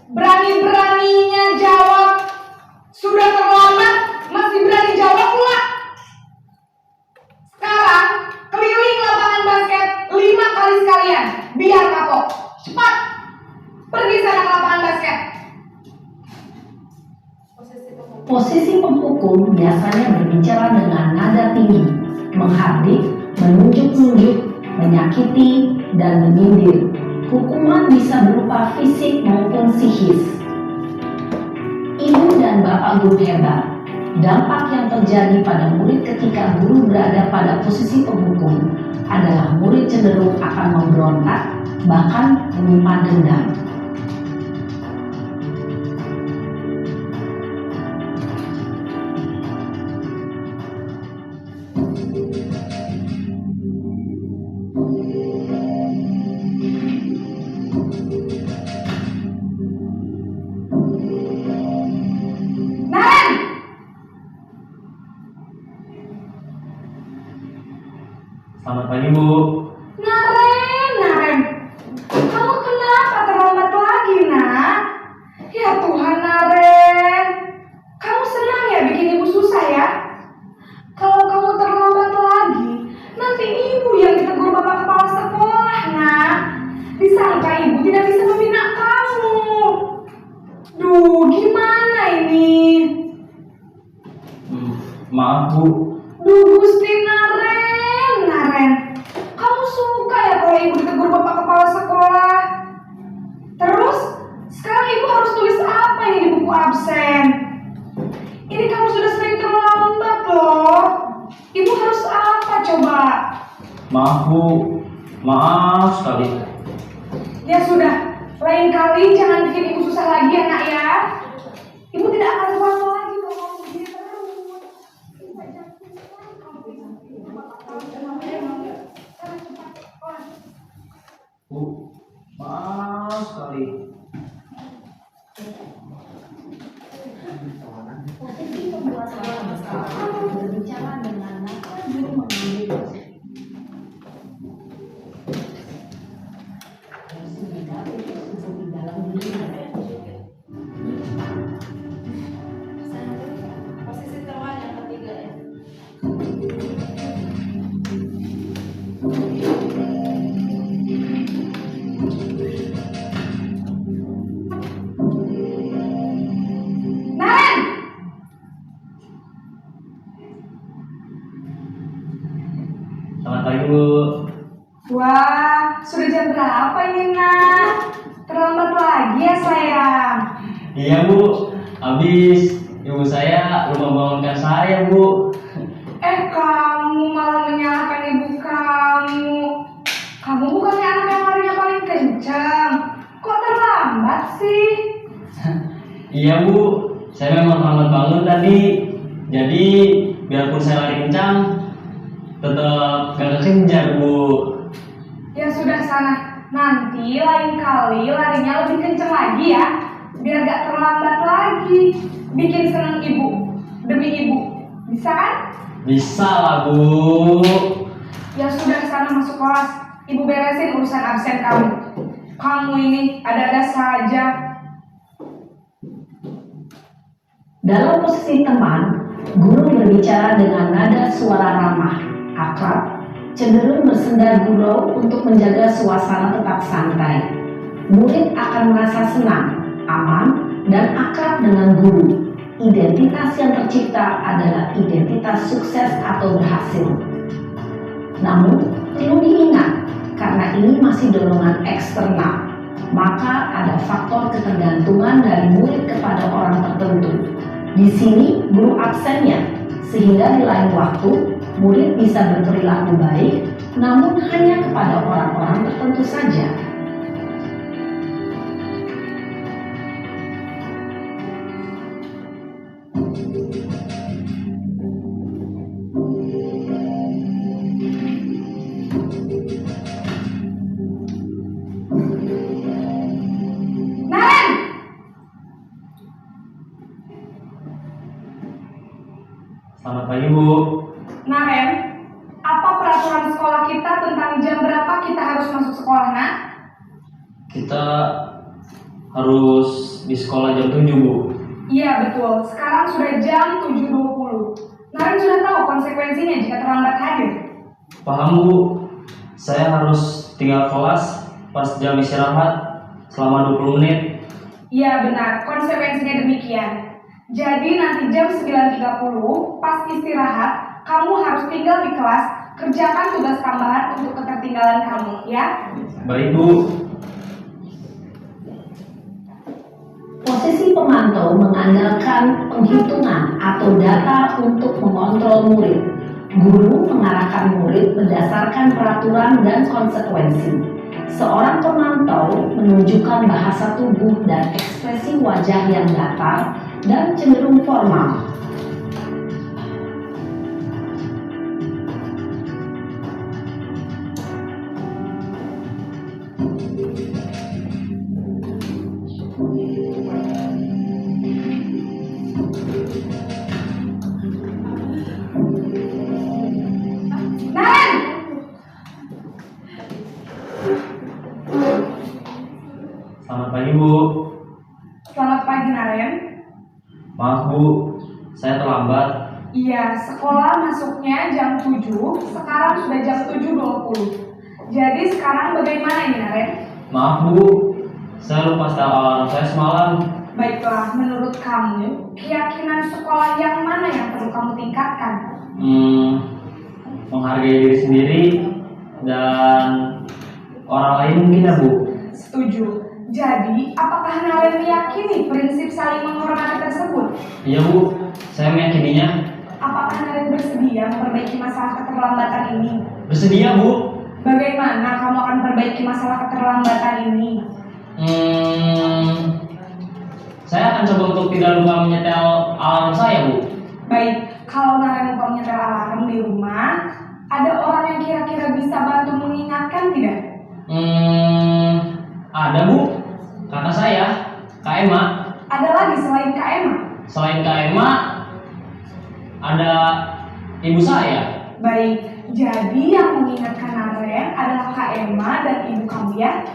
Berani Posisi penghukum biasanya berbicara dengan nada tinggi, menghardik, menunjuk-nunjuk, menyakiti, dan menyindir. Hukuman bisa berupa fisik maupun psikis. Ibu dan bapak guru hebat. Dampak yang terjadi pada murid ketika guru berada pada posisi penghukum adalah murid cenderung akan memberontak, bahkan menyimpan dendam. Naren! Selamat pagi, Bu. Naren, kamu kenapa terlambat lagi, nak? Ya Tuhan, Naren, kamu senang ya bikin ibu susah ya? Kalau kamu terlambat lagi, nanti ibu yang ditegur bapak kepala sekolah, nak. Disangka ibu tidak bisa membina kamu. Duh, gimana ini? Maaf, Bu. Duh, Gusti Naren, kamu suka ya kalau ibu ditegur bapak kepala sekolah? Terus, sekarang ibu harus tulis apa ini di buku absen? Ini kamu sudah sering terlambat loh. Ibu harus apa coba? Maaf, Bu. Maaf sekali. Ya sudah, lain kali jangan bikin ibu susah lagi ya nak ya. Ibu tidak akan kuat lagi kalau kamu begini terus. Bu, maaf sekali. Posisi pembuat salah berbicara dengan nada guru mengambil Posisi teman yang ketiga ya. Naren! Selamat pagi, Bu. Wah, sudah jam berapa ini nak? Terlambat lagi ya sayang. Iya, Bu. Habis ibu saya belum membangunkan saya, Bu. Kamu malah menyalahkan ibu kamu. Kamu bukannya anak yang larinya paling kencang. Kok terlambat sih? Iya, Bu. Saya memang lambat bangun tadi. Jadi, biarpun saya lari kencang, tetap gak kekejar, Bu. Ya sudah sana. Nanti lain kali larinya lebih kencang lagi ya. Biar gak terlambat lagi. Bikin seneng ibu. Demi ibu. Bisa kan? Bisa lah, Bu. Ya sudah sana masuk kelas. Ibu beresin urusan absen kamu. Kamu ini ada-ada saja. Dalam posisi teman, guru berbicara dengan nada suara ramah, akrab, cenderung bersenda gurau untuk menjaga suasana tetap santai. Murid akan merasa senang, aman, dan akrab dengan guru. Identitas yang tercipta adalah identitas sukses atau berhasil. Namun, perlu diingat, karena ini masih dorongan eksternal, maka ada faktor ketergantungan dari murid kepada orang tertentu. Di sini guru absennya, sehingga di lain waktu murid bisa berperilaku baik, namun hanya kepada orang-orang tertentu saja. Naren! Selamat pagi, Bu. Naren, apa peraturan sekolah kita tentang jam berapa kita harus masuk sekolah, nak? Kita harus di sekolah jam 7, Bu. Iya betul, sekarang sudah jam 7.20. Naren sudah tahu konsekuensinya jika terlambat hadir. Paham, Bu. Saya harus tinggal kelas pas jam istirahat selama 20 menit. Iya benar, konsekuensinya demikian. Jadi nanti jam 9.30 pas istirahat, kamu harus tinggal di kelas, kerjakan tugas tambahan untuk ketertinggalan kamu, ya. Baik Bu. Posisi pemantau mengandalkan penghitungan atau data untuk mengontrol murid. Guru mengarahkan murid berdasarkan peraturan dan konsekuensi. Seorang pemantau menunjukkan bahasa tubuh dan ekspresi wajah yang datar dan cenderung formal. Naren! Selamat pagi Bu. Selamat pagi, Naren. Maaf Bu, saya terlambat. Iya, sekolah masuknya jam 7, sekarang sudah jam 7.20. Jadi sekarang bagaimana ini, Naren? Maaf Bu, saya lupa setel alarm saya semalam. Baiklah, menurut kamu, keyakinan sekolah yang mana yang perlu kamu tingkatkan? Menghargai diri sendiri dan orang lain mungkin ya Bu. Setuju. Jadi, apakah Naren meyakini prinsip saling menghormati tersebut? Iya Bu, saya meyakininya. Apakah Naren bersedia memperbaiki masalah keterlambatan ini? Bersedia Bu. Bagaimana kamu akan perbaiki masalah keterlambatan ini? Saya akan coba untuk tidak lupa menyetel alarm saya Bu. Baik, kalau Naren lupa menyetel alarm di rumah, ada orang yang kira-kira bisa bantu mengingatkan tidak? Ada Bu, kakak saya, Kak Emma. Ada lagi selain Kak Emma? Selain Kak Emma, ada ibu saya. Baik, jadi yang mengingatkan Naren adalah Kak Emma dan ibu kamu ya?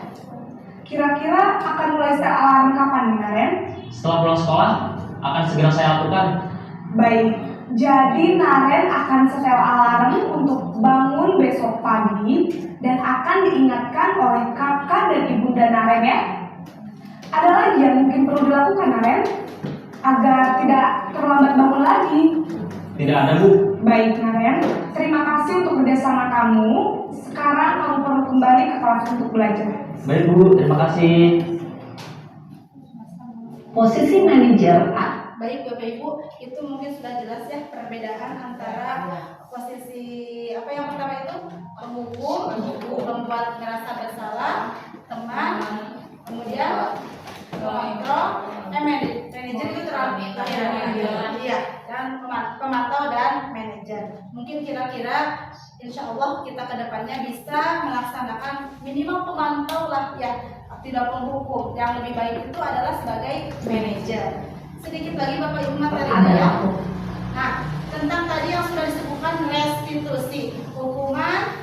Kira-kira akan mulai setel alarm kapan nih, Naren? Setelah pulang sekolah, akan segera saya lakukan. Baik, jadi Naren akan setel alarm untuk bangun besok pagi dan akan diingatkan oleh kakak dan ibunda Naren ya. Ada lagi yang mungkin perlu dilakukan, Naren, agar tidak terlambat bangun lagi. Tidak ada Bu. Baik, Naren, terima kasih untuk kerjasama kamu. Sekarang kamu perlu kembali ke kelas untuk belajar. Baik Bu, terima kasih. Posisi manajer Baik Bapak Ibu, itu mungkin sudah jelas ya perbedaan antara posisi apa yang pertama itu menghukum, membuat merasa bersalah, teman, kemudian mengontrol, manajer itu iya, dan pemantau dan manajer. Mungkin kira-kira insya Allah kita kedepannya bisa melaksanakan minimal pemantau lah ya, tidak penghukum. Yang lebih baik itu adalah sebagai manajer. Sedikit lagi Bapak Ibu materinya ya. Nah, tentang tadi yang sudah disebutkan restitusi, hukuman,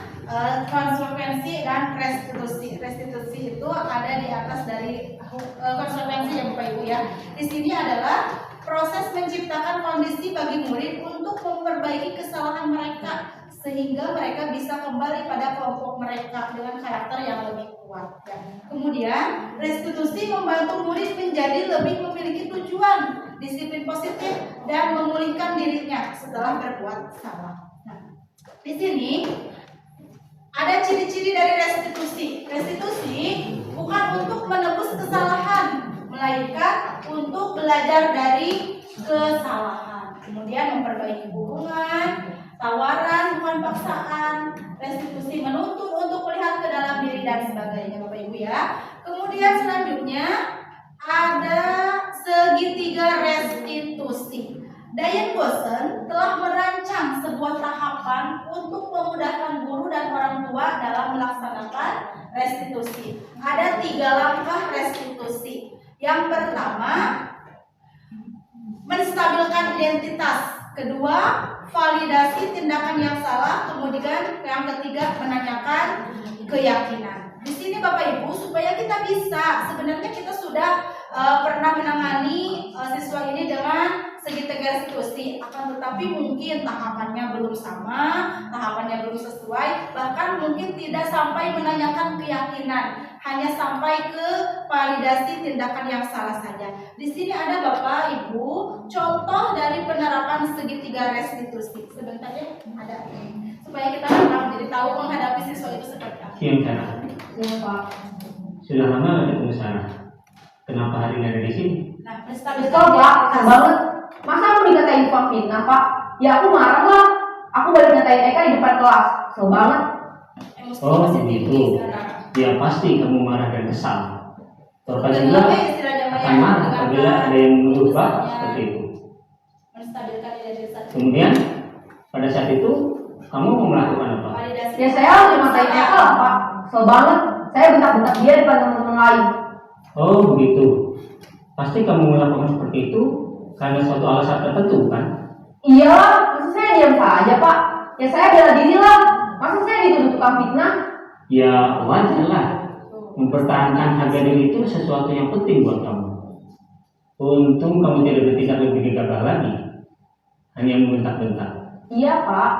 konsekuensi dan restitusi. Restitusi itu ada di atas dari konsekuensi ya Bapak Ibu ya. Di sini adalah proses menciptakan kondisi bagi murid untuk memperbaiki kesalahan mereka sehingga mereka bisa kembali pada kelompok mereka dengan karakter yang lebih kuat. Kemudian restitusi membantu murid menjadi lebih memiliki tujuan, disiplin positif dan memulihkan dirinya setelah berbuat salah. Nah, di sini ada ciri-ciri dari restitusi. Restitusi bukan untuk menebus kesalahan, melainkan untuk belajar dari kesalahan. Kemudian memperbaiki hubungan, tawaran bukan paksaan, restitusi menuntut untuk melihat ke dalam diri dan sebagainya Bapak Ibu ya. Kemudian selanjutnya ada segitiga restitusi. Diane Boston telah merancang sebuah tahapan untuk memudahkan guru dan orang tua dalam melaksanakan restitusi. Ada 3 langkah restitusi. Yang pertama, menstabilkan identitas. Kedua, validasi tindakan yang salah. Kemudian yang ketiga, menanyakan keyakinan. Di sini Bapak Ibu, supaya kita bisa, sebenarnya kita sudah pernah menangani siswa ini dengan segitiga restitusi, akan tetapi mungkin tahapannya belum sama, tahapannya belum sesuai, bahkan mungkin tidak sampai menanyakan keyakinan, hanya sampai ke validasi tindakan yang salah saja. Di sini ada Bapak Ibu, coba segitiga restitusi. Sebentar ya, ada supaya kita paham, jadi tahu menghadapi siswa itu seperti apa. Siang Sarah. Iya Pak. Sudah lama nggak ketemu Sarah? Kenapa hari ini ada di sini? Nah, Kesel Pak, kesel banget. Masa aku dikatain Pak fitnah Pak? Ya aku marah lah. Aku balik ngatain Eka di depan kelas. Kesel banget. Emosi Oh masih tinggi begitu. sekarang. Ya pasti kamu marah dan kesal. Torka Dan juga apa istilah zaman akan yang marah mendengarkan apabila ada yang menuduh Pak putusannya, seperti itu. menstabilkan identitas. Kemudian pada saat itu kamu mau melakukan apa? Validasi. Ya saya harus ngatain Eka lah Pak. Kesel banget. Saya bentak-bentak dia di depan teman-teman lain. Oh begitu. Pasti kamu melakukan seperti itu karena suatu alasan tertentu kan? Iya, masa saya diam saja Pak? Ya saya bela diri lah. Masa saya dituduh tukang fitnah? Ya wajar lah. Mempertahankan harga diri itu sesuatu yang penting buat kamu. Untung kamu tidak bertindak lebih gegabah lagi, hanya membentak-bentak. Iya Pak.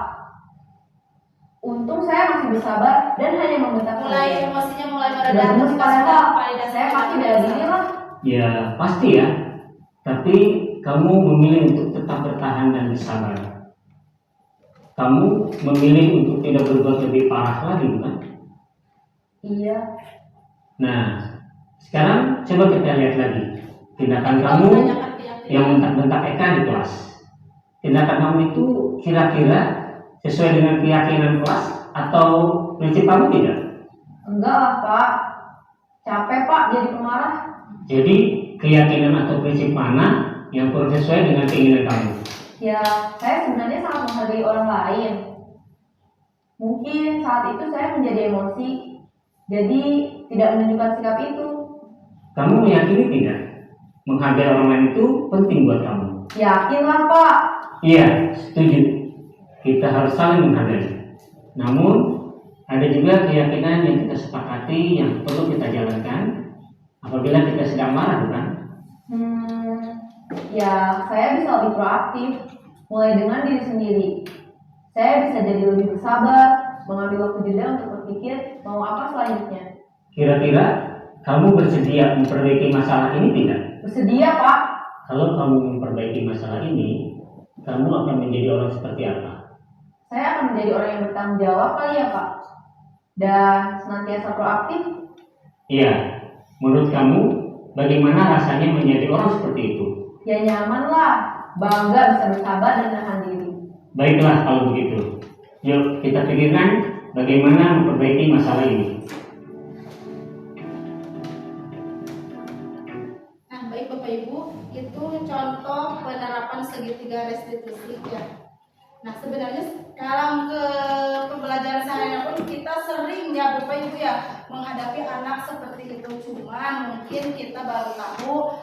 Untung saya masih bersabar dan hanya membentak Mulai saja. emosinya mulai Udah meredah gemes ketika Pak, sudah validasi. saya pasti bela diri lah. Ya pasti ya. Tapi kamu memilih untuk tetap bertahan dan bersabar. Kamu memilih untuk tidak berbuat lebih parah lagi, bukan? Iya. Nah, sekarang coba kita lihat lagi tindakan kamu yang bentak-bentak Eka di kelas. Tindakan kamu itu kira-kira sesuai dengan keyakinan kelas atau prinsip kamu tidak? Enggak lah Pak. Capek Pak jadi pemarah. Jadi keyakinan atau prinsip mana yang kurang sesuai dengan keinginan kamu? Ya, saya sebenarnya sangat menghargai orang lain. Mungkin saat itu saya menjadi emosi, jadi tidak menunjukkan sikap itu. Kamu meyakini tidak menghargai orang lain itu penting buat kamu? Yakinlah Pak. Iya, setuju. Kita harus saling menghargai. Namun ada juga keyakinan yang kita sepakati yang perlu kita jalankan apabila kita sedang marah, bukan? Ya saya bisa lebih proaktif, mulai dengan diri sendiri. Saya bisa jadi lebih bersabar, mengambil waktu jeda untuk berpikir mau apa selanjutnya. Kira-kira kamu bersedia memperbaiki masalah ini tidak? Bersedia Pak. Kalau kamu memperbaiki masalah ini, kamu akan menjadi orang seperti apa? Saya akan menjadi orang yang bertanggung jawab kali ya Pak. Dan senantiasa proaktif. Iya, menurut kamu bagaimana rasanya menjadi orang seperti itu? Ya nyaman lah, bangga bisa bersabar dan menahan diri. Baiklah kalau begitu. Yuk kita pikirkan bagaimana memperbaiki masalah ini. Nah, baik Bapak Ibu, itu contoh penerapan segitiga restitusi ya. Nah, sebenarnya dalam ke pembelajaran sehari-hari pun kita sering ya Bapak Ibu ya menghadapi anak seperti itu. Cuman mungkin kita baru tahu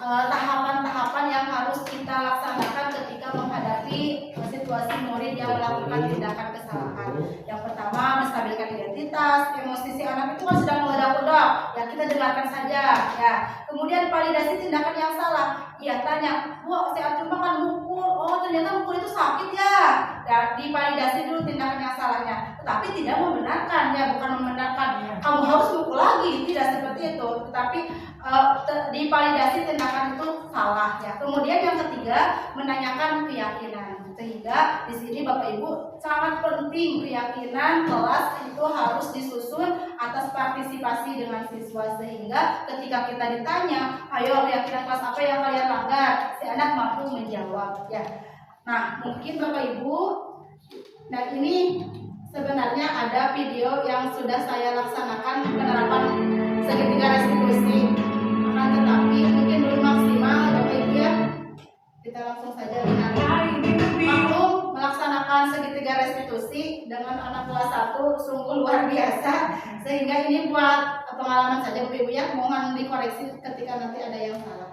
tahapan-tahapan yang harus kita laksanakan ketika menghadapi situasi murid yang melakukan tindakan kesalahan. Yang pertama, menstabilkan identitas. Emosi si anak itu kan sedang meledak-ledak, ya kita dengarkan saja ya. Kemudian validasi tindakan yang salah. Ya tanya, wah si Acuma kan mukul, oh ternyata mukul itu sakit ya. Ya divalidasi dulu tindakan yang salahnya. Tetapi tidak membenarkan ya, bukan membenarkan kamu harus mukul lagi, tidak seperti itu. Tetapi divalidasi tindakan itu salah ya. Kemudian yang ketiga, menanyakan keyakinan. Sehingga di sini Bapak Ibu sangat penting keyakinan kelas itu harus disusun atas partisipasi dengan siswa, sehingga ketika kita ditanya, ayo keyakinan kelas apa yang kalian langgar, si anak mampu menjawab ya. Nah mungkin Bapak Ibu, nah ini sebenarnya ada video yang sudah saya laksanakan penerapan segitiga restitusi, akan tetapi mungkin belum maksimal Bapak Ibu ya. Kita langsung saja lihat. Maklum melaksanakan segitiga restitusi dengan anak kelas 1 sungguh luar biasa, sehingga ini buat pengalaman saja Bapak Ibu ya, mohon dikoreksi ketika nanti ada yang salah.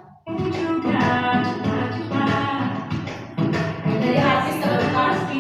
Jadi artis terlepas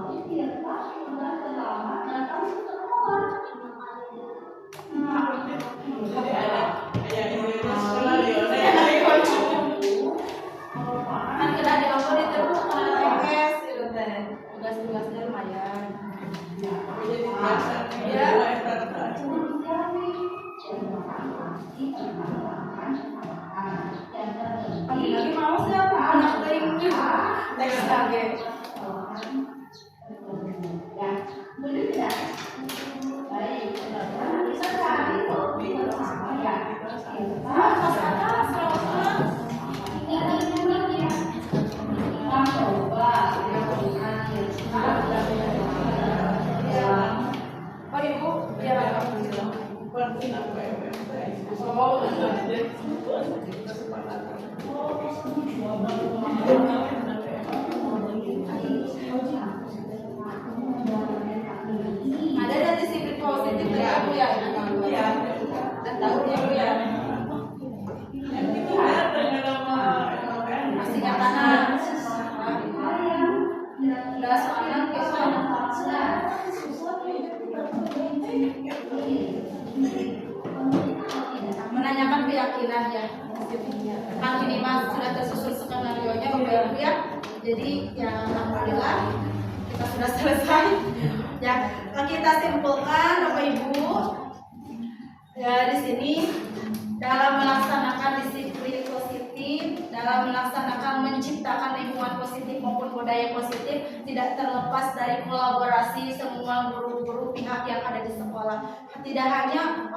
Jadi ada skenario Kan kena di apa di terus TS gitu teh. Tugas-tugasnya lumayan. jadi biasa Iya. Lagi mau siapa? Anak tering teks lagi. Oh ibu, biar agak bilang. Ada dari sisi positif dari aku ya. Dan tahu ya bu ya. Masih katakan. Udah soalnya menanyakan keyakinan ya. Kan ini mas sudah tersusun skenario nya Bapak Ibu ya. Jadi ya alhamdulillah kita sudah selesai. Ya kita simpulkan Bapak Ibu. Ya di sini dalam melaksanakan disiplin positif, dalam melaksanakan menciptakan lingkungan positif maupun budaya positif tidak terlepas dari kolaborasi semua guru-guru pihak yang ada di sekolah. Tidak hanya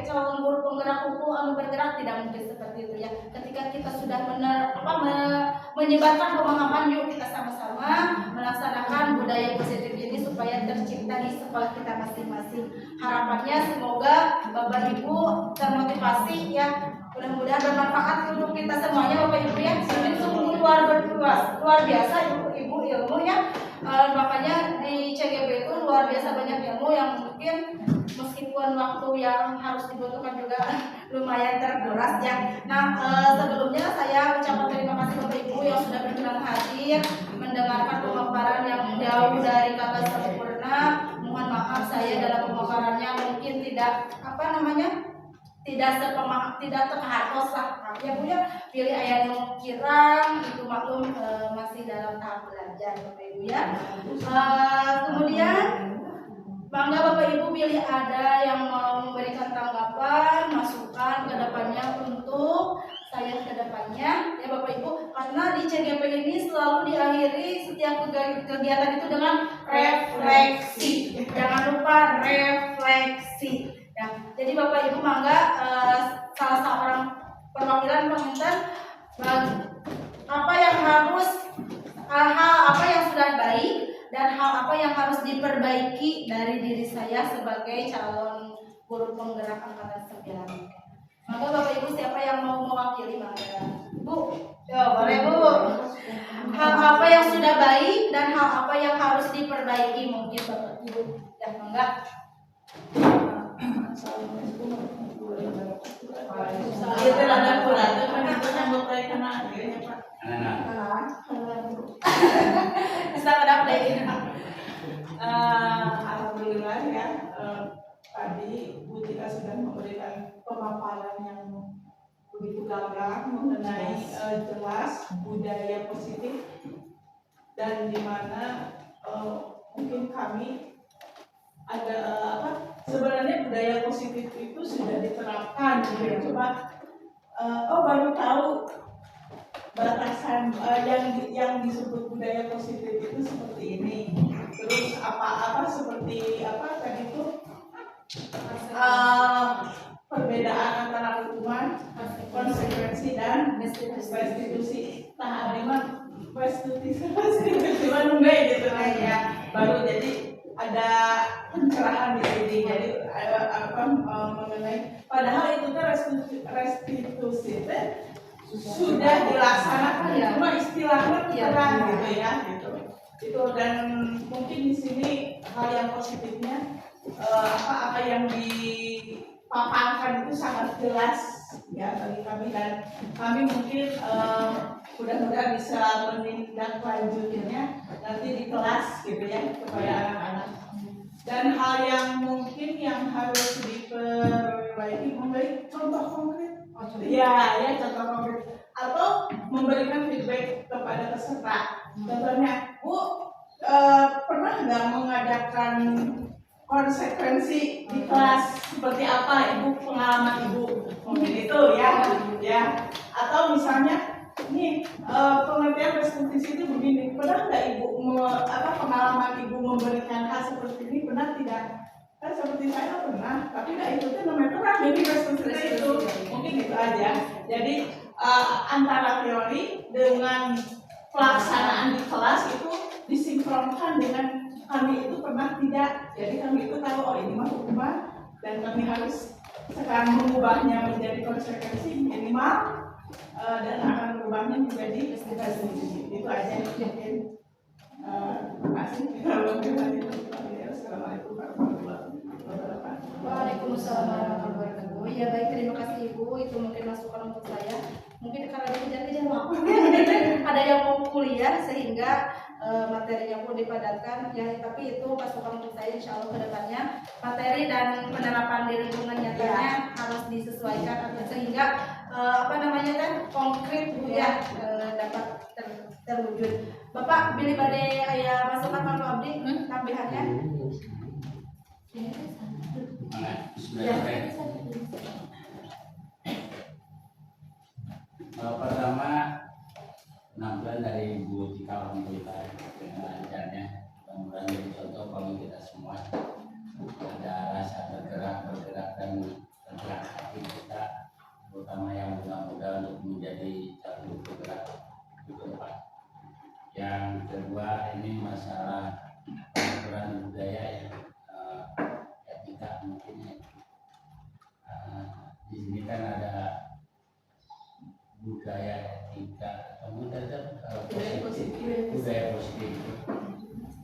calon guru penggerak kumpul anu bergerak, tidak mungkin seperti itu ya. Ketika kita sudah menyebarkan pemahaman, yuk kita sama-sama melaksanakan budaya positif ini supaya tercipta di sekolah kita masing-masing. Harapannya semoga Bapak Ibu termotivasi ya, mudah-mudahan bermanfaat untuk kita semuanya Bapak Ibu ya. Ini sungguh luar biasa Ibu ilmu ya. Makanya di CGB itu luar biasa banyak ilmu yang mungkin meskipun waktu yang harus dibutuhkan juga lumayan terkuras ya. Nah sebelumnya saya ucapkan terima kasih Bapak Ibu yang sudah berkenan hadir mendengarkan pemaparan yang jauh dari kata sempurna. Mohon maaf saya dalam pemaparannya mungkin tidak tidak terhatos lah ya Bu ya. Pilih ayat yang kirang itu maklum masih dalam tahap belajar Bapak Ibu ya. Kemudian bangga Bapak Ibu pilih ada yang mau memberikan tanggapan, masukan ke depannya untuk saya ke depannya ya Bapak Ibu, karena di CGP ini selalu diakhiri setiap kegiatan itu dengan refleksi. Jangan lupa refleksi. Ya, jadi Bapak Ibu mangga salah seorang perwakilan penginten apa yang hal apa yang sudah baik dan hal apa yang harus diperbaiki dari diri saya sebagai calon guru penggerak angkatan 9. Maka Bapak Ibu siapa yang mau mewakili mangga? Bu, ya boleh Bu. Hal apa yang sudah baik dan hal apa yang harus diperbaiki mungkin Bapak Ibu. Ya mangga. Itu ada kurator kan itu nyambut lagi kena akhirnya Pak. Bisa mendapat Alhamdulillah ya, tadi Bu Tika sudah memberikan pemaparan yang begitu gamblang mengenai jelas budaya positif dan di mana mungkin kami ada sebenarnya budaya positif itu sudah diterapkan gitu. Cuma baru tahu batasan yang disebut budaya positif itu seperti ini. Terus apa seperti apa tadi itu perbedaan antara hukuman, konsekuensi dan restitusi. Nah, memang restitusi enggak gitu ya. Baru jadi ada pencerahan di sini. Jadi mengenai padahal itu kan restitusi sudah dilaksanakan ya, cuma istilahnya kurang gitu ya gitu. Itu dan mungkin di sini hal yang positifnya apa yang dipaparkan itu sangat jelas ya bagi kami dan kami mungkin mudah-mudahan bisa menindaklanjutinya nanti di kelas gitu ya kepada anak-anak. Dan hal yang mungkin yang harus diperbaiki, memberi contoh konkret. Ya, contoh konkret. Atau memberikan feedback kepada peserta. Contohnya, Bu, pernah nggak mengadakan konsekuensi di kelas seperti apa, Ibu, pengalaman Ibu? Mungkin itu ya. Atau misalnya, nih pengertian restitusi itu begini, pernah nggak Ibu pengalaman Ibu memberikan hal seperti ini, pernah tidak? Kan seperti saya pernah, tapi nggak ikutin nomenklatur, jadi restitusi itu mungkin itu aja. Jadi antara teori dengan pelaksanaan di kelas itu disinkronkan dengan kami itu pernah tidak, jadi kami itu tahu oh ini mah hukuman dan kami harus sekarang mengubahnya menjadi konsekuensi minimal dan akan berubahnya menjadi restitusi. Itu aja mungkin. Terima kasih. Assalamualaikum warahmatullahi wabarakatuh. Waalaikumsalam warahmatullahi wabarakatuh. Ya baik, terima kasih Ibu. Itu mungkin masukan untuk saya. Mungkin karena dikejar-kejar waktu, ada yang mau kuliah sehingga materinya pun dipadatkan. Ya, tapi itu masukan untuk saya. Insya Allah kedepannya materi dan penerapan di lingkungan nyatanya harus disesuaikan sehingga konkret Bu ya, dapat terwujud. Bapak Billy Bade aya masukan Pak Abdi tambahannya? Pertama, penampilan dari Bu Tika alhamdulillah dengan lancarnya, mudah-mudahan jadi contoh bagi kita semua. Ada rasa bergerak dan tergerak hati kita, terutama yang muda-muda untuk menjadi satu bergerak di depan. Yang kedua, ini masalah pengaturan budaya ya, etika mungkin ya. Di sini kan ada budaya etika atau budaya positif.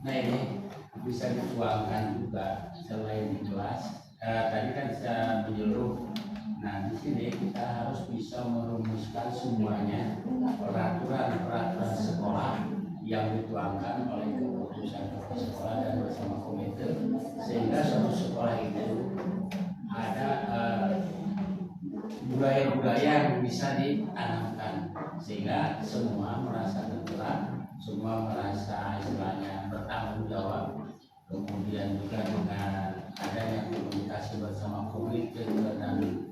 Nah ini bisa dituangkan juga selain di kelas. Tadi kan saya menyeluruh. Nah di sini kita harus bisa merumuskan semuanya peraturan sekolah yang dituangkan oleh keputusan sekolah dan bersama komite, sehingga suatu sekolah itu ada budaya-budaya yang bisa ditanamkan sehingga semua merasa tergerak, semua merasa istilahnya bertanggung jawab. Kemudian juga dengan adanya komunikasi bersama komite dan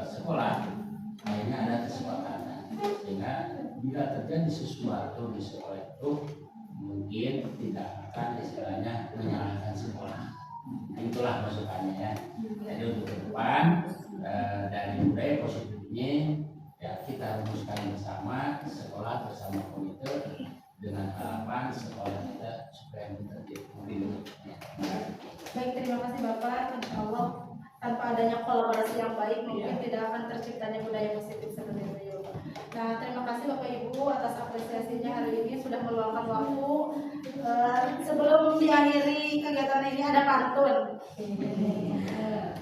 sekolah, akhirnya ada kesepakatan sehingga bila terjadi sesuatu di sekolah itu mungkin tidak akan istilahnya menyalahkan sekolah. Nah, itulah masukannya ya. Jadi untuk ke depan dari budaya positifnya ya kita rumuskan bersama sekolah bersama komite dengan harapan sekolah kita supaya terjadi. Baik, terima kasih Bapak. Insya Allah tanpa adanya kolaborasi yang baik mungkin tidak akan terciptanya budaya positif seperti itu. Nah, terima kasih Bapak Ibu atas apresiasinya hari ini sudah meluangkan waktu. Sebelum diakhiri kegiatan ini ada pantun.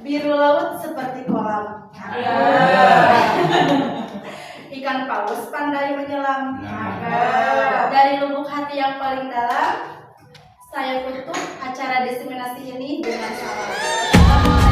Biru laut seperti kolam. Ikan paus pandai menyelam. Dari lubuk hati yang paling dalam, saya tutup acara diseminasi ini dengan salam.